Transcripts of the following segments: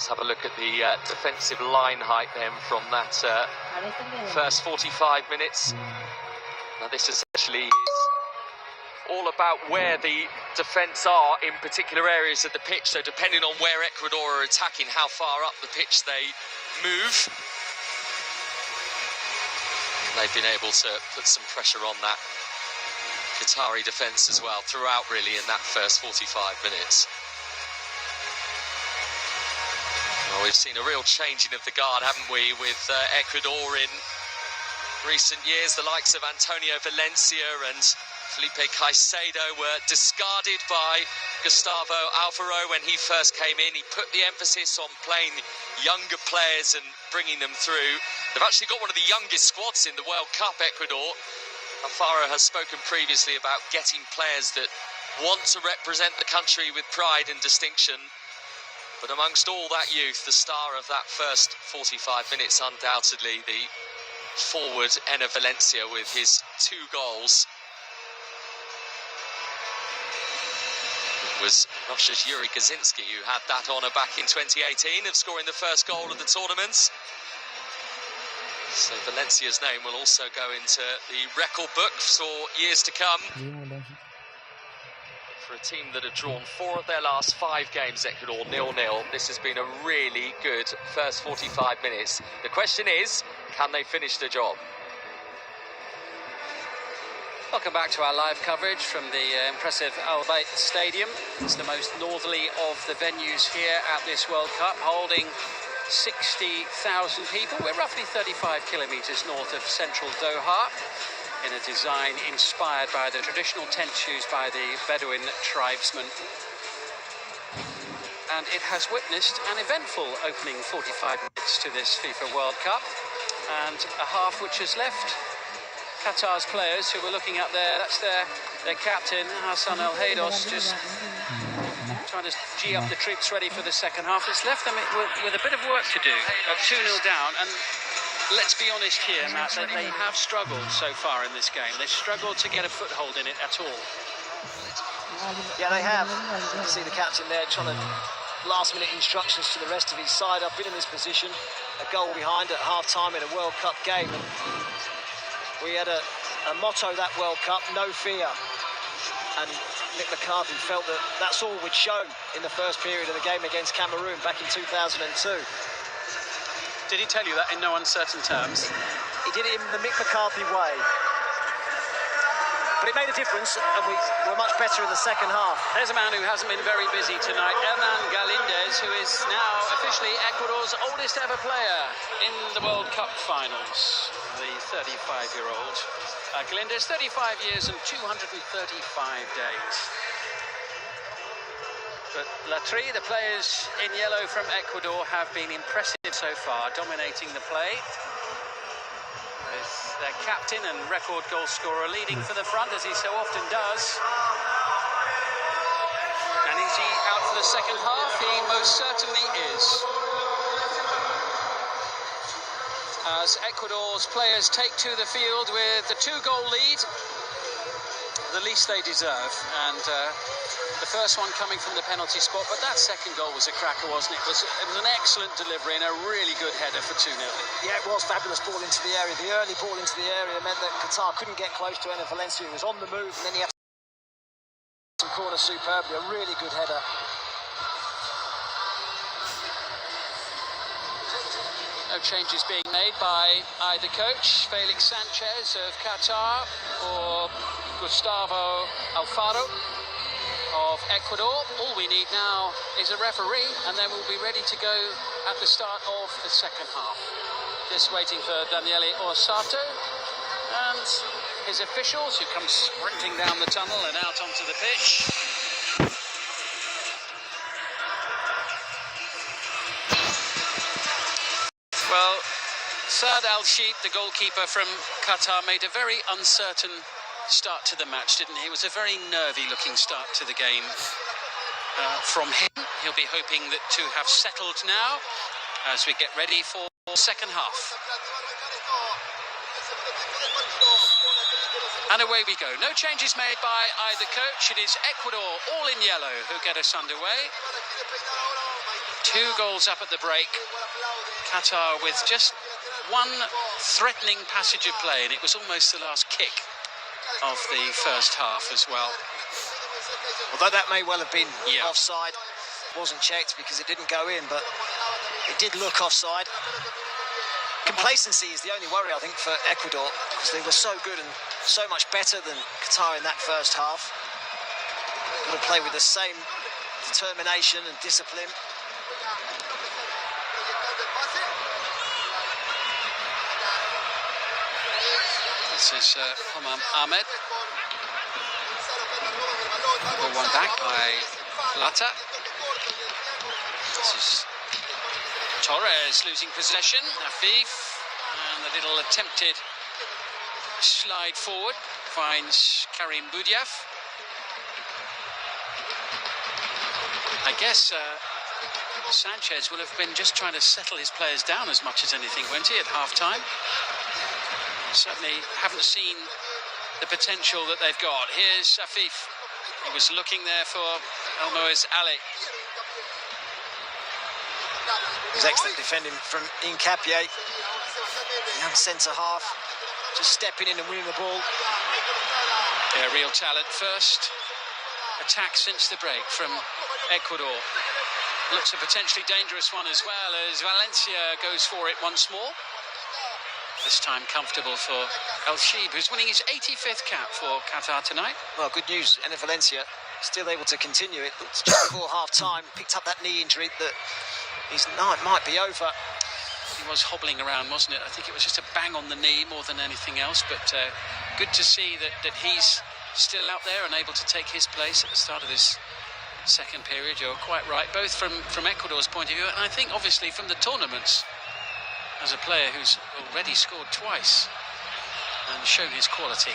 Let's have a look at the defensive line height then from that first 45 minutes. Now this essentially is all about where the defence are in particular areas of the pitch. So depending on where Ecuador are attacking, how far up the pitch they move. And they've been able to put some pressure on that Qatari defence as well throughout really in that first 45 minutes. Well, we've seen a real changing of the guard, haven't we, with Ecuador in recent years. The likes of Antonio Valencia and Felipe Caicedo were discarded by Gustavo Alvaro when he first came in. He put the emphasis on playing younger players and bringing them through. They've actually got one of the youngest squads in the World Cup, Ecuador. Alvaro has spoken previously about getting players that want to represent the country with pride and distinction. But amongst all that youth, the star of that first 45 minutes, undoubtedly the forward Enner Valencia with his 2 goals. It was Russia's Yuri Kaczynski who had that honour back in 2018 of scoring the first goal of the tournament. So Valencia's name will also go into the record books for years to come. For a team that have drawn 4 of their last 5 games, Ecuador 0-0. This has been a really good first 45 minutes. The question is, can they finish the job? Welcome back to our live coverage from the impressive Al Bayt Stadium. It's the most northerly of the venues here at this World Cup, holding 60,000 people. We're roughly 35 kilometres north of central Doha, in a design inspired by the traditional tents used by the Bedouin tribesmen. And it has witnessed an eventful opening 45 minutes to this FIFA World Cup, and a half which has left Qatar's players who were looking up there. That's their captain, Hassan El Haydos, just trying to gee up the troops ready for the second half. It's left them with a bit of work to do, 2-0 down. And let's be honest here, Matt, they have struggled so far in this game. They've struggled to get a foothold in it at all. Yeah, they have. You can see the captain there trying to last-minute instructions to the rest of his side. I've been in this position, a goal behind at half-time in a World Cup game. And we had a motto that World Cup, no fear. And Mick McCarthy felt that that's all we'd shown in the first period of the game against Cameroon back in 2002. Did he tell you that in no uncertain terms? He did it in the Mick McCarthy way. But it made a difference, and we were much better in the second half. There's a man who hasn't been very busy tonight, Hernan Galindez, who is now officially Ecuador's oldest ever player in the World Cup finals. The 35-year-old. Galindez, 35 years and 235 days. But Latri, the players in yellow from Ecuador, have been impressive so far, dominating the play. With their captain and record goal scorer leading for the front, as he so often does. And is he out for the second half? He most certainly is. As Ecuador's players take to the field with the 2-goal lead, the least they deserve. And the first one coming from the penalty spot, but that second goal was a cracker, wasn't it? It was an excellent delivery and a really good header for 2-0. Yeah, it was fabulous ball into the area. The early ball into the area meant that Qatar couldn't get close to Enner Valencia, who was on the move, and then he had some corner superbly. A really good header. No changes being made by either coach, Felix Sanchez of Qatar or Gustavo Alfaro of Ecuador. All we need now is a referee, and then we'll be ready to go at the start of the second half. Just waiting for Daniele Orsato and his officials, who come sprinting down the tunnel and out onto the pitch. Well, Saad Al-Sheikh, the goalkeeper from Qatar, made a very uncertain start to the match, didn't he? It was a very nervy-looking start to the game from him. He'll be hoping that to have settled now as we get ready for the second half. And away we go. No changes made by either coach. It is Ecuador, all in yellow, who get us underway. 2 goals up at the break. Qatar with just one threatening passage of play, and it was almost the last kick of the first half as well. Although that may well have been Yeah. offside, wasn't checked because it didn't go in, but it did look offside. Complacency is the only worry, I think, for Ecuador, because they were so good and so much better than Qatar in that first half. Got to play with the same determination and discipline. This is Homam Ahmed. Ball won back by Plata. This is Torres losing possession. Afif, and the little attempted slide forward finds Karim Boudiaf. I guess Sanchez will have been just trying to settle his players down as much as anything, won't he, at half-time? Certainly haven't seen the potential that they've got. Here's Afif. He was looking there for Elmoez Ali. It was excellent defending from Incapié, young centre-half, just stepping in and winning the ball. Yeah, real talent. First attack since the break from Ecuador. Looks a potentially dangerous one as well, as Valencia goes for it once more. This time comfortable for El Sheeb, who's winning his 85th cap for Qatar tonight. Well, good news, and Valencia still able to continue it. It's just before half-time, picked up that knee injury that his night might be over. He was hobbling around, wasn't it? I think it was just a bang on the knee more than anything else, but good to see that he's still out there and able to take his place at the start of this second period. You're quite right, both from Ecuador's point of view, and I think obviously from the tournaments, as a player who's already scored twice and shown his quality.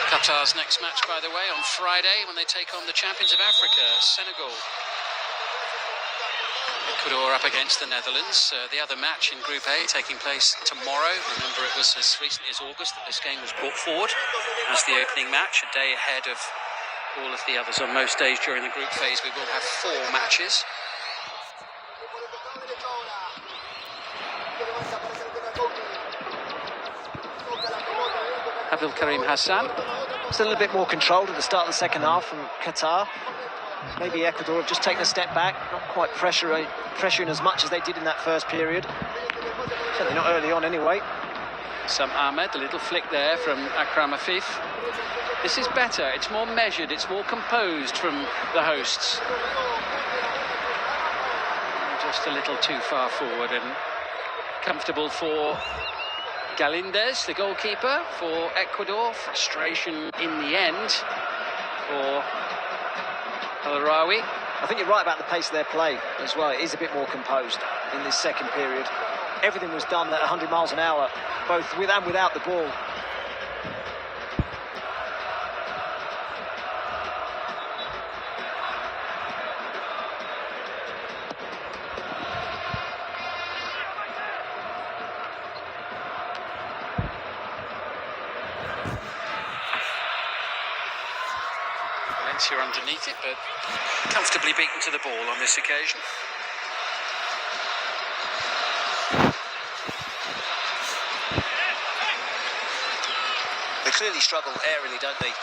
Qatar's next match, by the way, on Friday when they take on the champions of Africa, Senegal. Ecuador up against the Netherlands. The other match in Group A taking place tomorrow. Remember, it was as recently as August that this game was brought forward as the opening match, a day ahead of all of the others. On most days during the group phase, we will have 4 matches. Abdul Karim Hassan. Still a little bit more controlled at the start of the second half from Qatar. Maybe Ecuador have just taken a step back, not quite pressuring as much as they did in that first period. Certainly not early on anyway. Some Ahmed, a little flick there from Akram Afif. This is better, it's more measured, it's more composed from the hosts. Just a little too far forward, and comfortable for Galindez, the goalkeeper for Ecuador. Frustration in the end for Al-Rawi. I think you're right about the pace of their play as well. It is a bit more composed in this second period. Everything was done at 100 miles an hour, both with and without the ball. Valencia underneath it, but comfortably beaten to the ball on this occasion. They clearly struggle aerially, don't they?